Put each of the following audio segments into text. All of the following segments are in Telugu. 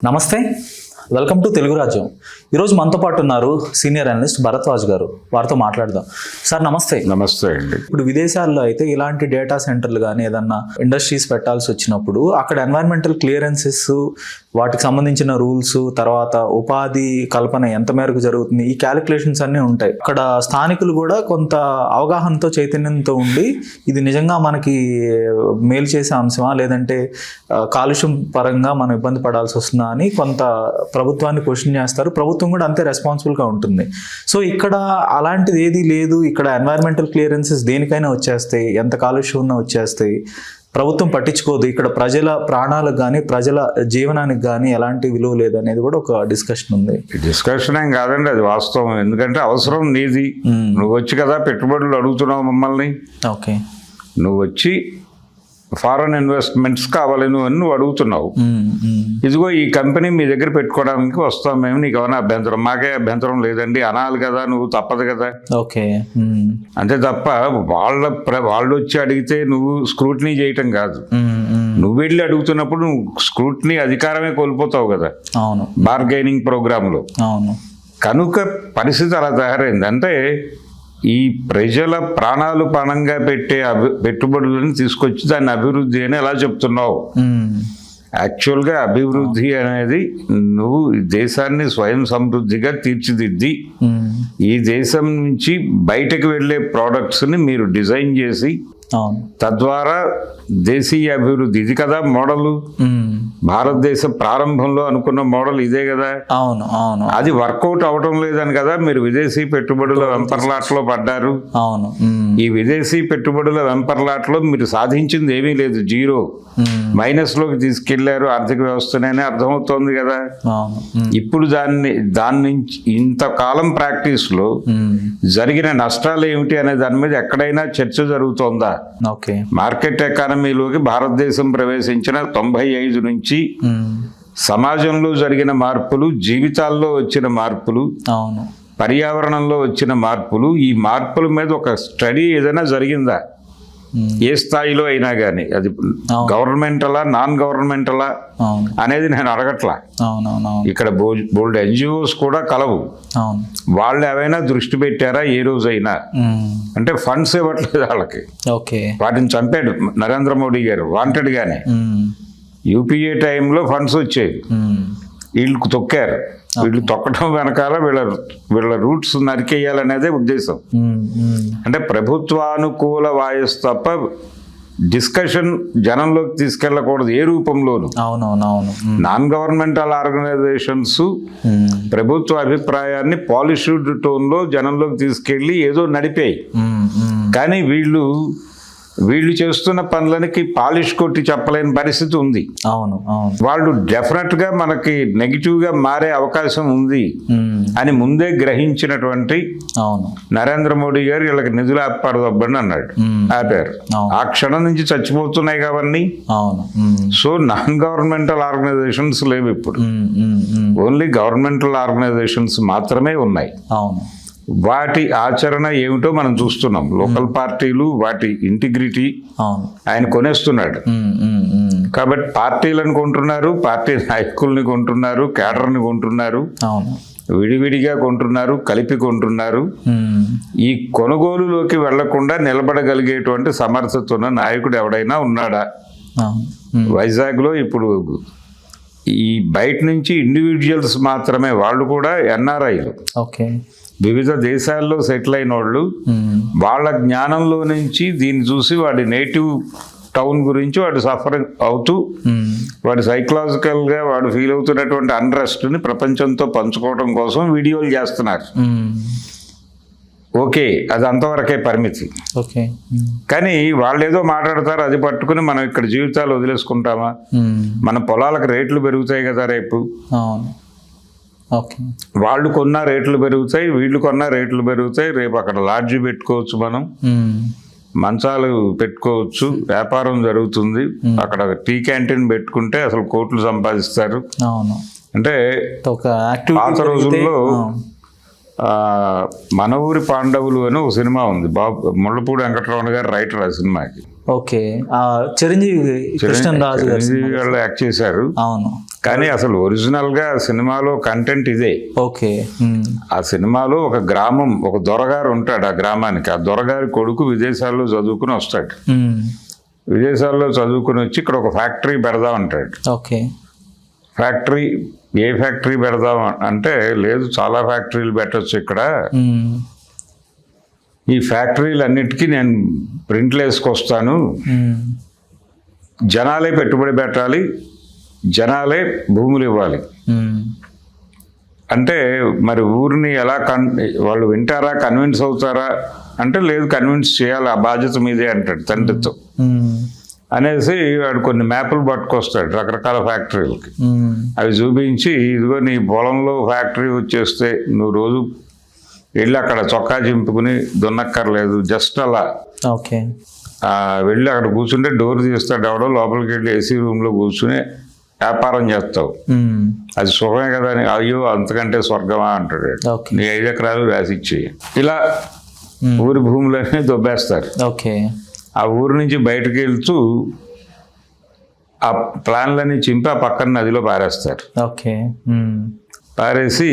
నమస్తే, వెల్కమ్ టు తెలుగు రాజ్యం. ఈరోజు మనతో పాటు ఉన్నారు సీనియర్ అనలిస్ట్ భరద్వాజ్ గారు. వారితో మాట్లాడదాం. సార్ నమస్తే. నమస్తే అండి. ఇప్పుడు విదేశాల్లో అయితే ఇలాంటి డేటా సెంటర్లు కానీ ఏదన్నా ఇండస్ట్రీస్ పెట్టాల్సి వచ్చినప్పుడు అక్కడ ఎన్వైరన్మెంటల్ క్లియరెన్సెస్, వాటికి సంబంధించిన రూల్స్, తర్వాత ఉపాధి కల్పన ఎంత మేరకు జరుగుతుంది, ఈ క్యాలిక్యులేషన్స్ అన్నీ ఉంటాయి. అక్కడ స్థానికులు కూడా కొంత అవగాహనతో, చైతన్యంతో ఉండి ఇది నిజంగా మనకి మేలు చేసే అంశమా లేదంటే కాలుష్యం పరంగా మనం ఇబ్బంది పడాల్సి వస్తుందా అని కొంత ప్రభుత్వాన్ని క్వశ్చన్ చేస్తారు. ప్రభుత్వం కూడా అంతే రెస్పాన్సిబుల్గా ఉంటుంది. సో ఇక్కడ అలాంటిది ఏది లేదు. ఇక్కడ ఎన్వైరన్మెంటల్ క్లియరెన్సెస్ దేనికైనా వచ్చేస్తాయి, ఎంత కాలుష్యం ఉన్నా వచ్చేస్తాయి, ప్రభుత్వం పట్టించుకోదు. ఇక్కడ ప్రజల ప్రాణాలకు కానీ ప్రజల జీవనానికి కానీ ఎలాంటి విలువ లేదు అనేది కూడా ఒక డిస్కషన్ ఉంది. డిస్కషన్ ఏం కాదండి, అది వాస్తవం. ఎందుకంటే అవసరం నీది. నువ్వు వచ్చి కదా పెట్టుబడులు అడుగుతున్నావు మమ్మల్ని. ఓకే, నువ్వు వచ్చి ఫారెన్ ఇన్వెస్ట్మెంట్స్ కావాలి నువ్వు అడుగుతున్నావు. ఇదిగో ఈ కంపెనీ మీ దగ్గర పెట్టుకోవడానికి వస్తాం మేము, నీకు ఏమైనా అభ్యంతరం? మాకే అభ్యంతరం లేదండి అనాలి కదా, నువ్వు తప్పదు కదా. ఓకే, అంతే తప్ప వాళ్ళు వచ్చి అడిగితే నువ్వు స్క్రూటినీ చేయటం కాదు. నువ్వు వెళ్ళి అడుగుతున్నప్పుడు నువ్వు స్క్రూటినీ అధికారమే కోల్పోతావు కదా. అవును, బార్గెనింగ్ ప్రోగ్రాంలో. అవును. కనుక పరిస్థితి అలా తయారైంది. అంటే ఈ ప్రజల ప్రాణాలు పణంగా పెట్టే పెట్టుబడులను తీసుకొచ్చి దాన్ని అభివృద్ధి అని ఎలా చెప్తున్నావు? యాక్చువల్గా అభివృద్ధి అనేది నువ్వు దేశాన్ని స్వయం సమృద్ధిగా తీర్చిదిద్ది ఈ దేశం నుంచి బయటకు వెళ్ళే ప్రోడక్ట్స్ని మీరు డిజైన్ చేసి తద్వారా దేశీయ అభివృద్ధి. ఇది కదా మోడల్. భారతదేశం ప్రారంభంలో అనుకున్న మోడల్ ఇదే కదా. అవును, అవును. అది వర్కౌట్ అవడం లేదని కదా మీరు విదేశీ పెట్టుబడుల వెంపర్లాట్లో పడ్డారు. అవును. ఈ విదేశీ పెట్టుబడుల వెంపర్లాట్లో మీరు సాధించింది ఏమీ లేదు, జీరో. మైనస్లోకి తీసుకెళ్లారు ఆర్థిక వ్యవస్థనే అర్థమవుతోంది కదా. ఇప్పుడు దాని నుంచి ఇంతకాలం ప్రాక్టీస్లో జరిగిన నష్టాలు ఏమిటి అనే దాని మీద ఎక్కడైనా చర్చ జరుగుతోందా? ఓకే. మార్కెట్ ఎకానమీలోకి భారతదేశం ప్రవేశించిన 95 నుంచి సమాజంలో జరిగిన మార్పులు, జీవితాల్లో వచ్చిన మార్పులు, అవును, పర్యావరణంలో వచ్చిన మార్పులు, ఈ మార్పుల మీద ఒక స్టడీ ఏదైనా జరిగిందా? ఏ స్థాయిలో అయినా కానీ అది గవర్నమెంటలా నాన్ గవర్నమెంటలా అనేది నేను అడగట్లా. ఇక్కడ బోల్డ్ ఎన్జిఓస్ కూడా కలవు. వాళ్ళు ఏవైనా దృష్టి పెట్టారా ఏ రోజైనా? అంటే ఫండ్స్ ఇవ్వట్లేదు వాళ్ళకి. వాటిని చంపాడు నరేంద్ర మోడీ గారు వాంటెడ్ గానే. యూపీఏ టైంలో ఫండ్స్ వచ్చేవి, వీళ్ళకు తొక్కారు. వీళ్ళు తొక్కడం వెనకాల వీళ్ళ రూట్స్ నరికేయాలనేదే ఉద్దేశం. అంటే ప్రభుత్వానుకూల వాయిస్ తప్ప డిస్కషన్ జనంలోకి తీసుకెళ్ళకూడదు ఏ రూపంలోనూ. నాన్ గవర్నమెంటల్ ఆర్గనైజేషన్స్ ప్రభుత్వ అభిప్రాయాన్ని పాలిష్డ్ టోన్లో జనంలోకి తీసుకెళ్ళి ఏదో నడిపాయి. కానీ వీళ్ళు చేస్తున్న పనులకి పాలిష్ కొట్టి చెప్పలేని పరిస్థితి ఉంది. అవును, వాళ్ళు డెఫినెట్ గా మనకి నెగిటివ్ గా మారే అవకాశం ఉంది అని ముందే గ్రహించినటువంటి నరేంద్ర మోడీ గారు వీళ్ళకి నిధులు ఆపడదొబ్బని అన్నాడు. ఆపారు. ఆ క్షణం నుంచి చచ్చిపోతున్నాయి కావన్నీ. సో నాన్ గవర్నమెంటల్ ఆర్గనైజేషన్స్ లేవు ఇప్పుడు, ఓన్లీ గవర్నమెంటల్ ఆర్గనైజేషన్స్ మాత్రమే ఉన్నాయి. వాటి ఆచరణ ఏమిటో మనం చూస్తున్నాం. లోకల్ పార్టీలు వాటి ఇంటిగ్రిటీ ఆయన కొనేస్తున్నాడు. కాబట్టి పార్టీలను కొంటున్నారు, పార్టీ నాయకుల్ని కొంటున్నారు, కేడర్ని కొంటున్నారు, విడివిడిగా కొంటున్నారు, కలిపి కొంటున్నారు. ఈ కొనుగోలులోకి వెళ్లకుండా నిలబడగలిగేటువంటి సమర్థత ఉన్న నాయకుడు ఎవడైనా ఉన్నాడా? వైజాగ్లో ఇప్పుడు ఈ బయట నుంచి ఇండివిజువల్స్ మాత్రమే, వాళ్ళు కూడా ఎన్ఆర్ఐలు, వివిధ దేశాల్లో సెటిల్ అయిన వాళ్ళు, వాళ్ళ జ్ఞానంలో నుంచి దీన్ని చూసి వాడి నేటివ్ టౌన్ గురించి వాడు సఫర్ అవుతూ వాడు సైకలాజికల్గా వాడు ఫీల్ అవుతున్నటువంటి అన్రెస్ట్ని ప్రపంచంతో పంచుకోవడం కోసం వీడియోలు చేస్తున్నారు. ఓకే, అది అంతవరకే పరిమితి. కానీ వాళ్ళు ఏదో మాట్లాడతారు, అది పట్టుకుని మనం ఇక్కడ జీవితాలు వదిలేసుకుంటామా? మన పొలాలకు రేట్లు పెరుగుతాయి కదా రేపు. వాళ్ళు కొన్న రేట్లు పెరుగుతాయి, వీళ్ళు కొన్న రేట్లు పెరుగుతాయి. రేపు అక్కడ లాడ్జి పెట్టుకోవచ్చు, మనం మంచాలు పెట్టుకోవచ్చు, వ్యాపారం జరుగుతుంది. అక్కడ టీ క్యాంటీన్ పెట్టుకుంటే అసలు కోట్లు సంపాదిస్తారు. అంటే పాత రోజుల్లో మన ఊరి పాండవులు అని ఒక సినిమా ఉంది, ముళ్ళపూడి వెంకటరమణ గారు రైటర్ ఆ సినిమాకి. ఓకే, చిరంజీవి కృష్ణరాజు చిరంజీవి వాళ్ళు యాక్ట్ చేశారు. అవును, కానీ అసలు ఒరిజినల్ గా సినిమాలో కంటెంట్ ఇదే. ఓకే. ఆ సినిమాలో ఒక గ్రామం, ఒక దొరగారు ఉంటాడు ఆ గ్రామానికి. ఆ దొరగారి కొడుకు విదేశాల్లో చదువుకుని వస్తాడు. విదేశాల్లో చదువుకుని వచ్చి ఇక్కడ ఒక ఫ్యాక్టరీ పెడదాం అంటాడు. ఓకే. ఫ్యాక్టరీ, ఏ ఫ్యాక్టరీ పెడదాం అంటే, లేదు చాలా ఫ్యాక్టరీలు పెట్టచ్చు ఇక్కడ, ఈ ఫ్యాక్టరీలన్నిటికీ నేను ప్రింట్లు వేసుకొస్తాను, జనాలే పెట్టుబడి పెట్టాలి, జనాలే భూములు ఇవ్వాలి అంటే, మరి ఊరిని ఎలా వాళ్ళు వింటారా, కన్విన్స్ అవుతారా అంటే, లేదు కన్విన్స్ చేయాలి, ఆ బాధ్యత మీదే అంటాడు తండ్రితో. అనేసి వాడు కొన్ని మ్యాప్లు పట్టుకొస్తాడు రకరకాల ఫ్యాక్టరీలకి. అవి చూపించి, ఇదిగో నీ పొలంలో ఫ్యాక్టరీ వచ్చేస్తే నువ్వు రోజు వెళ్ళి అక్కడ చొక్కా చింపుకుని దున్నక్కర్లేదు, జస్ట్ అలా ఓకే వెళ్ళి అక్కడ కూర్చుంటే డోర్ తీస్తాడు ఎవడో, లోపలికి వెళ్ళి ఏసీ రూమ్లో కూర్చుని వ్యాపారం చేస్తావు, అది సుఖమే కదా అని. అయ్యో అంతకంటే స్వర్గమా అంటాడు. నీ 5 ఎకరాలు రాసిచ్చేయి. ఇలా ఊరి భూములన్నీ దొబ్బేస్తారు. ఓకే. ఆ ఊరు నుంచి బయటకు వెళ్తూ ఆ ప్లాన్లన్నీ చింపి ఆ పక్కన నదిలో పారేస్తారు. ఓకే. పారేసి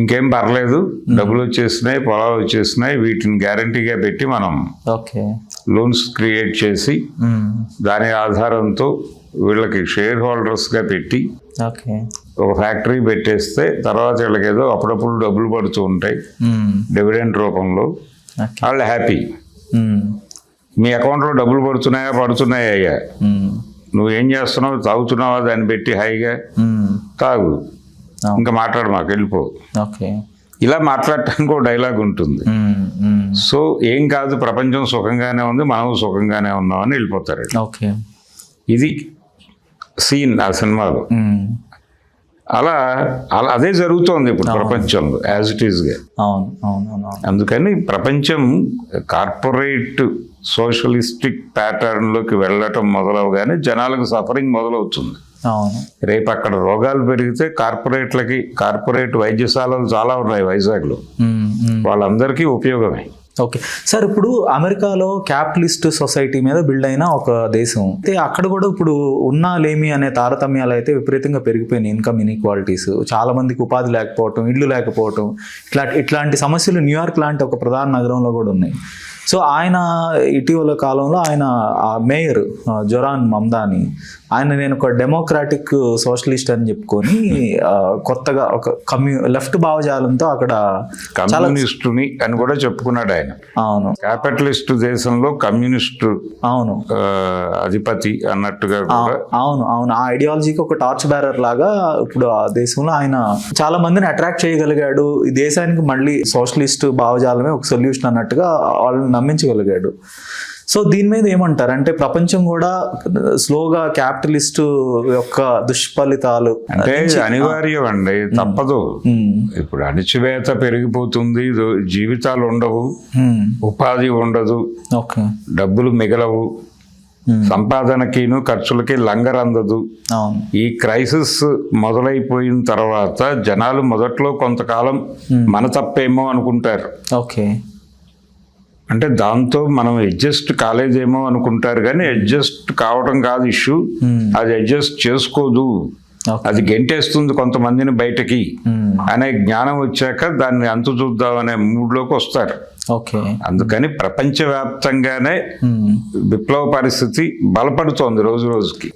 ఇంకేం పర్లేదు, డబ్బులు వచ్చేసినాయి, పొలాలు వచ్చేసినాయి, వీటిని గ్యారంటీగా పెట్టి మనం లోన్స్ క్రియేట్ చేసి దాని ఆధారంతో వీళ్ళకి షేర్ హోల్డర్స్గా పెట్టి ఒక ఫ్యాక్టరీ పెట్టేస్తే తర్వాత వీళ్ళకి ఏదో అప్పుడప్పుడు డబ్బులు పడుతూ ఉంటాయి డివిడెండ్ రూపంలో, వాళ్ళు హ్యాపీ. మీ అకౌంట్లో డబ్బులు పడుతున్నాయా అయ్యా, నువ్వేం చేస్తున్నావు, తాగుతున్నావా, దాన్ని పెట్టి హాయిగా తాగు, ఇంకా మాట్లాడు, మాకు వెళ్ళిపో. ఇలా మాట్లాడటానికి ఒక డైలాగ్ ఉంటుంది. సో ఏం కాదు, ప్రపంచం సుఖంగానే ఉంది, మనం సుఖంగానే ఉన్నామని వెళ్ళిపోతారు. ఇది సీన్ ఆ సినిమాలో. అలా అదే జరుగుతోంది ఇప్పుడు ప్రపంచంలో యాజ్ ఇట్ ఈస్గా. అందుకని ప్రపంచం కార్పొరేట్ సోషలిస్టిక్ ప్యాటర్న్లోకి వెళ్ళటం మొదలవగానే జనాలకు సఫరింగ్ మొదలవుతుంది. రేపు అక్కడ రోగాలు పెరిగితే కార్పొరేట్ వైద్యశాలలు చాలా ఉన్నాయి వైజాగ్లో, వాళ్ళందరికీ ఉపయోగమే. ఓకే సార్, ఇప్పుడు అమెరికాలో క్యాపిటలిస్ట్ సొసైటీ మీద బిల్డ్ అయిన ఒక దేశం అయితే, అక్కడ కూడా ఇప్పుడు ఉన్నా లేమి అనే తారతమ్యాలు అయితే విపరీతంగా పెరిగిపోయినాయి. ఇన్కమ్ ఇన్ఈక్వాలిటీస్, చాలా మందికి ఉపాధి లేకపోవటం, ఇళ్ళు లేకపోవటం, ఇట్లాంటి సమస్యలు న్యూయార్క్ లాంటి ఒక ప్రధాన నగరంలో కూడా ఉన్నాయి. సో ఆయన ఇటీవల కాలంలో ఆయన మేయర్ జొరాన్ మమ్దాని, నేను ఒక డెమోక్రాటిక్ సోషలిస్ట్ అని చెప్పుకొని కొత్తగా ఒక లెఫ్ట్ భావజాలంతో అక్కడ కమ్యూనిస్టుని అని కూడా చెప్పుకున్నాడు ఆయన. అవును, క్యాపిటలిస్ట్ దేశంలో కమ్యూనిస్టు అవును అధిపతి అన్నట్టుగా. అవును, ఆ ఐడియాలజీకి ఒక టార్చ్ బ్యారర్ లాగా ఇప్పుడు ఆ దేశంలో ఆయన చాలా మందిని అట్రాక్ట్ చేయగలిగాడు. ఈ దేశానికి మళ్ళీ సోషలిస్ట్ భావజాలమే ఒక సొల్యూషన్ అన్నట్టుగా వాళ్ళని నమ్మించగలిగాడు. సో దీని మీద ఏమంటారు అంటే, ప్రపంచం కూడా స్లోగా క్యాపిటలిస్ట్ యొక్క దుష్ఫలితాలు అంటే అనివార్యం అండి, తప్పదు. ఇప్పుడు అణిచివేత పెరిగిపోతుంది, జీవితాలు ఉండవు, ఉపాధి ఉండదు, డబ్బులు మిగలవు, సంపాదనకిను ఖర్చులకి లంగరందదు. ఈ క్రైసిస్ మొదలైపోయిన తర్వాత జనాలు మొదట్లో కొంతకాలం మన తప్పేమో అనుకుంటారు. అంటే దాంతో మనం అడ్జస్ట్ కాలేదేమో అనుకుంటారు, కానీ అడ్జస్ట్ కావడం కాదు ఇష్యూ, అది అడ్జస్ట్ చేసుకోదు, అది గెంటేస్తుంది కొంతమందిని బయటకి అనే జ్ఞానం వచ్చాక దాన్ని అంతు చూద్దాం అనే మూడ్లోకి వస్తారు. అందుకని ప్రపంచవ్యాప్తంగానే విప్లవ పరిస్థితి బలపడుతోంది రోజు రోజుకి.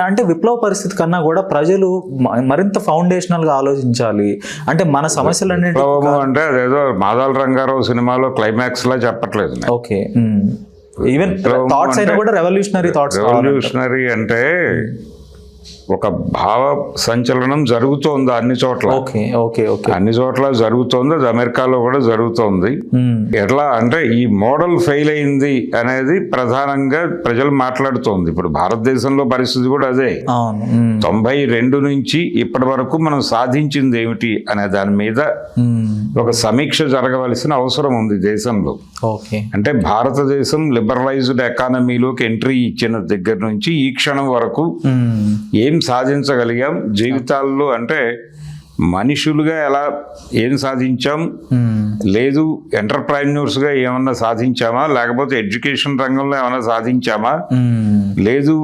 అంటే విప్లవ పరిస్థితి కన్నా కూడా ప్రజలు మరింత ఫౌండేషనల్ గా ఆలోచించాలి. అంటే మన సమస్యలన్నీ విప్లవము అంటే అదేదో మాదాల రంగారావు సినిమాలో క్లైమాక్స్ లా చెప్పట్లేదు. ఈవెన్ థాట్స్ అయినా కూడా రెవల్యూషనరీ అంటే ఒక భావ సంచలనం జరుగుతోంది అన్ని చోట్ల. అన్ని చోట్ల జరుగుతోంది, అది అమెరికాలో కూడా జరుగుతోంది. ఎట్లా అంటే ఈ మోడల్ ఫెయిల్ అయింది అనేది ప్రధానంగా ప్రజలు మాట్లాడుతోంది. ఇప్పుడు భారతదేశంలో పరిస్థితి కూడా అదే. 92 నుంచి ఇప్పటి వరకు మనం సాధించింది ఏమిటి అనే దాని మీద ఒక సమీక్ష జరగవలసిన అవసరం ఉంది దేశంలో. అంటే భారతదేశం లిబరలైజ్డ్ ఎకానమీలోకి ఎంట్రీ ఇచ్చిన దగ్గర నుంచి ఈ క్షణం వరకు ఏం సాధించగలిగాం జీవితాల్లో, అంటే మనుషులుగా ఎలా ఏం సాధించాం, లేదు ఎంటర్ప్రైన్యూర్స్గా ఏమన్నా సాధించామా, లేకపోతే ఎడ్యుకేషన్ రంగంలో ఏమైనా సాధించామా, లేదు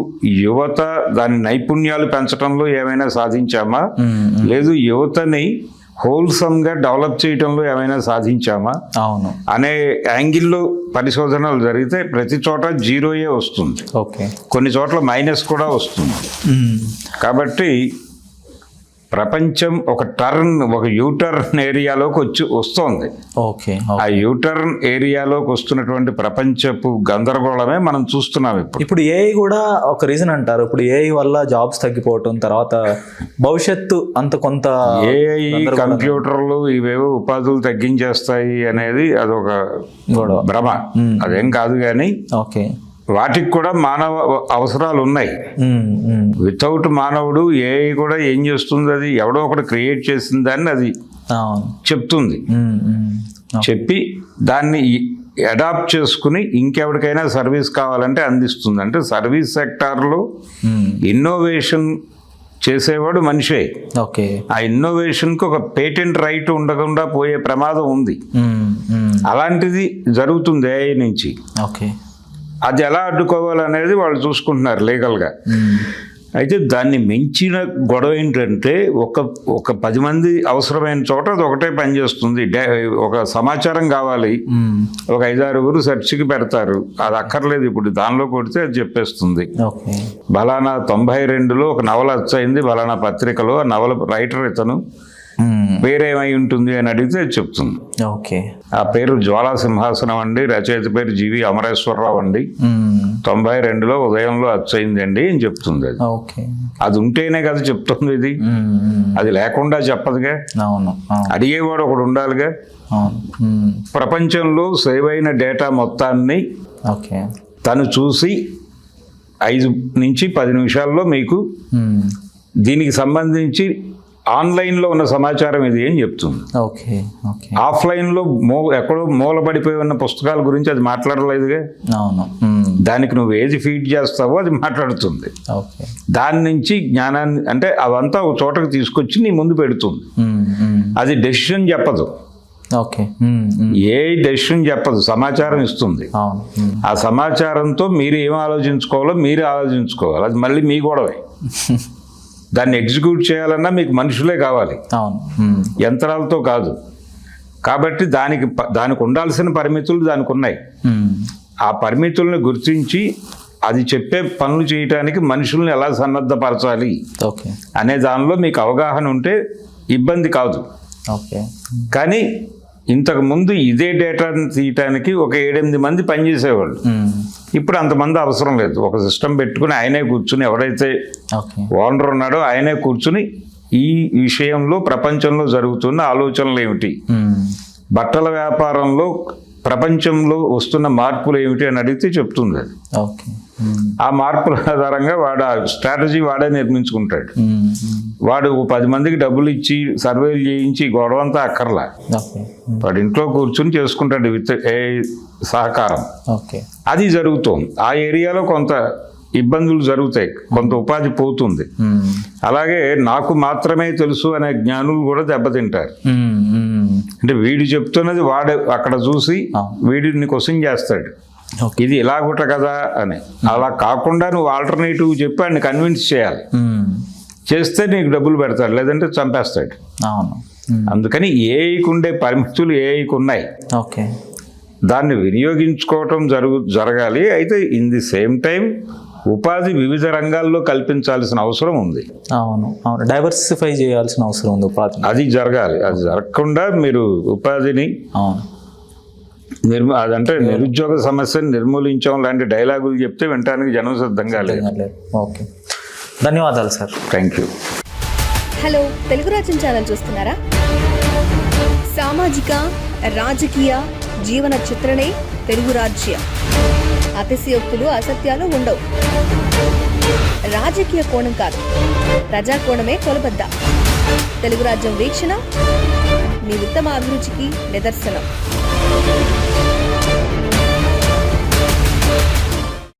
యువత దాని నైపుణ్యాలు పెంచడంలో ఏమైనా సాధించామా, లేదు యువతని హోల్సమ్గా డెవలప్ చేయడంలో ఏమైనా సాధించామా అవును అనే యాంగిల్లో పరిశోధనలు జరిగితే ప్రతి చోట జీరోయే వస్తుంది, ఓకే కొన్ని చోట్ల మైనస్ కూడా వస్తుంది. కాబట్టి ప్రపంచం ఒక యూటర్న్ ఏరియాలోకి వస్తోంది. ఓకే ఆ యూటర్న్ ఏరియాలోకి వస్తున్నటువంటి ప్రపంచపు గందరగోళమే మనం చూస్తున్నాం ఇప్పుడు ఏఐ కూడా ఒక రీజన్ అంటారు. ఇప్పుడు ఏఐ వల్ల జాబ్స్ తగ్గిపోవటం, తర్వాత భవిష్యత్తు అంత కొంత ఏఐ కంప్యూటర్లు ఇవేవో ఉపాధులు తగ్గించేస్తాయి అనేది అదొక భ్రమ, అదేం కాదు. కానీ ఓకే వాటికి కూడా మానవ అవసరాలు ఉన్నాయి. వితౌట్ మానవుడు ఏఐ కూడా ఏం చేస్తుంది, అది ఎవడో ఒకటి క్రియేట్ చేసిన దాన్ని అది చెప్తుంది, చెప్పి దాన్ని అడాప్ట్ చేసుకుని ఇంకెవరికైనా సర్వీస్ కావాలంటే అందిస్తుంది. అంటే సర్వీస్ సెక్టార్లో ఇన్నోవేషన్ చేసేవాడు మనిషే. ఓకే ఆ ఇన్నోవేషన్కి ఒక పేటెంట్ రైట్ ఉండకుండా పోయే ప్రమాదం ఉంది. అలాంటిది జరుగుతుంది ఏఐ నుంచి. ఓకే అది ఎలా అడ్డుకోవాలనేది వాళ్ళు చూసుకుంటున్నారు లీగల్గా. అయితే దాన్ని మించిన గొడవ ఏంటంటే ఒక 10 మంది అవసరమైన చోట అది ఒకటే పనిచేస్తుంది. ఒక సమాచారం కావాలి, ఒక 5-6 సెర్చ్కి పెడతారు, అది అక్కర్లేదు. ఇప్పుడు దానిలో కొడితే అది చెప్పేస్తుంది. బలానా 92లో ఒక నవల వచ్చయింది బలానా పత్రికలో, ఆ నవల రైటర్ ఇతను, పేరేమై ఉంటుంది అని అడిగితే చెప్తుంది. ఓకే ఆ పేరు జ్వాలా సింహాసనం అండి, రచయిత పేరు జీవి అమరేశ్వరరావు అండి, 92లో ఉదయంలో వచ్చయింది అండి అని చెప్తుంది. అది అది ఉంటేనే కదా చెప్తుంది, ఇది అది లేకుండా చెప్పదుగా. అడిగేవాడు ఒకడు ఉండాలిగా. ప్రపంచంలో సేవ్ అయిన డేటా మొత్తాన్ని తను చూసి 5 నుంచి 10 నిమిషాల్లో మీకు దీనికి సంబంధించి ఆన్లైన్లో ఉన్న సమాచారం ఇది అని చెప్తుంది. ఆఫ్లైన్లో ఎక్కడో మూలబడిపోయి ఉన్న పుస్తకాల గురించి అది మాట్లాడలేదుగా. దానికి నువ్వు ఏది ఫీడ్ చేస్తావో అది మాట్లాడుతుంది. దాని నుంచి జ్ఞానాన్ని అంటే అవంతా ఒక చోటకు తీసుకొచ్చి నీ ముందు పెడుతుంది. అది డెసిషన్ చెప్పదు, ఏ డెసిషన్ చెప్పదు, సమాచారం ఇస్తుంది. ఆ సమాచారంతో మీరు ఏం ఆలోచించుకోవాలో మీరు ఆలోచించుకోవాలి. అది మళ్ళీ మీ గొడవే. దాన్ని ఎగ్జిక్యూట్ చేయాలన్నా మీకు మనుషులే కావాలి, యంత్రాలతో కాదు. కాబట్టి దానికి ఉండాల్సిన పరిమితులు దానికి ఉన్నాయి. ఆ పరిమితులను గుర్తించి అది చెప్పే పనులు చేయడానికి మనుషుల్ని ఎలా సన్నద్ధపరచాలి అనే దానిలో మీకు అవగాహన ఉంటే ఇబ్బంది కాదు. కానీ ఇంతకుముందు ఇదే డేటాను తీయటానికి ఒక 7-8 మంది పనిచేసేవాళ్ళు. ఇప్పుడు అంతమంది అవసరం లేదు. ఒక సిస్టమ్ పెట్టుకుని ఆయనే కూర్చుని, ఎవరైతే ఓనర్ ఉన్నాడో ఆయనే కూర్చుని ఈ విషయంలో ప్రపంచంలో జరుగుతున్న ఆలోచనలు ఏమిటి, బట్టల వ్యాపారంలో ప్రపంచంలో వస్తున్న మార్పులు ఏమిటి అని అడిగితే చెప్తుంది. ఆ మార్పుల ఆధారంగా వాడు ఆ స్ట్రాటజీ వాడే నిర్మించుకుంటాడు. వాడు 10 మందికి డబ్బులు ఇచ్చి సర్వేలు చేయించి గొడవంతా అక్కర్లా, వాడు ఇంట్లో కూర్చుని చేసుకుంటాడు విత్ ఏ సహకారం. అది జరుగుతుంది. ఆ ఏరియాలో కొంత ఇబ్బందులు జరుగుతాయి, కొంత ఉపాధి పోతుంది. అలాగే నాకు మాత్రమే తెలుసు అనే జ్ఞానులు కూడా దెబ్బతింటారు. అంటే వీడు చెప్తున్నది వాడు అక్కడ చూసి వీడిని క్వశ్చన్ చేస్తాడు, ఇది ఇలాగుట కదా అని. అలా కాకుండా నువ్వు ఆల్టర్నేటివ్ చెప్పి వాడిని కన్విన్స్ చేయాలి. చేస్తే నీకు డబ్బులు పెడతాడు, లేదంటే చంపేస్తాడు. అందుకని ఏఐకి ఉండే పరిమితులు ఏఐకి ఉన్నాయి. దాన్ని వినియోగించుకోవటం జరగాలి. అయితే ఇన్ ది సేమ్ టైం ఉపాధి వివిధ రంగాల్లో కల్పించాల్సిన అవసరం ఉంది. డైవర్సిఫై చేయాల్సిన అవసరం ఉంది ఉపాధి. అది జరగాలి. అది జరగకుండా మీరు ఉపాధిని అదంటే నిరుద్యోగ సమస్యను నిర్మూలించాం లాంటి డైలాగులు చెప్తే వినడానికి జనం సిద్ధంగా లేదు. ఓకే, ధన్యవాదాలు sir. Thank you. Hello, Telugu రాజ్యం ఛానల్ చూస్తున్నారా? సామాజిక, రాజకీయ, జీవన చిత్రణే తెలుగు రాజ్యం. అతిశయోక్తులు, అసత్యాలు ఉండవు. రాజకీయ కోణం కాదు, ప్రజా కోణమే కొలబద్ద. తెలుగు రాజ్యం వీక్షణ మీ ఉత్తమ అభిరుచికి నిదర్శనం.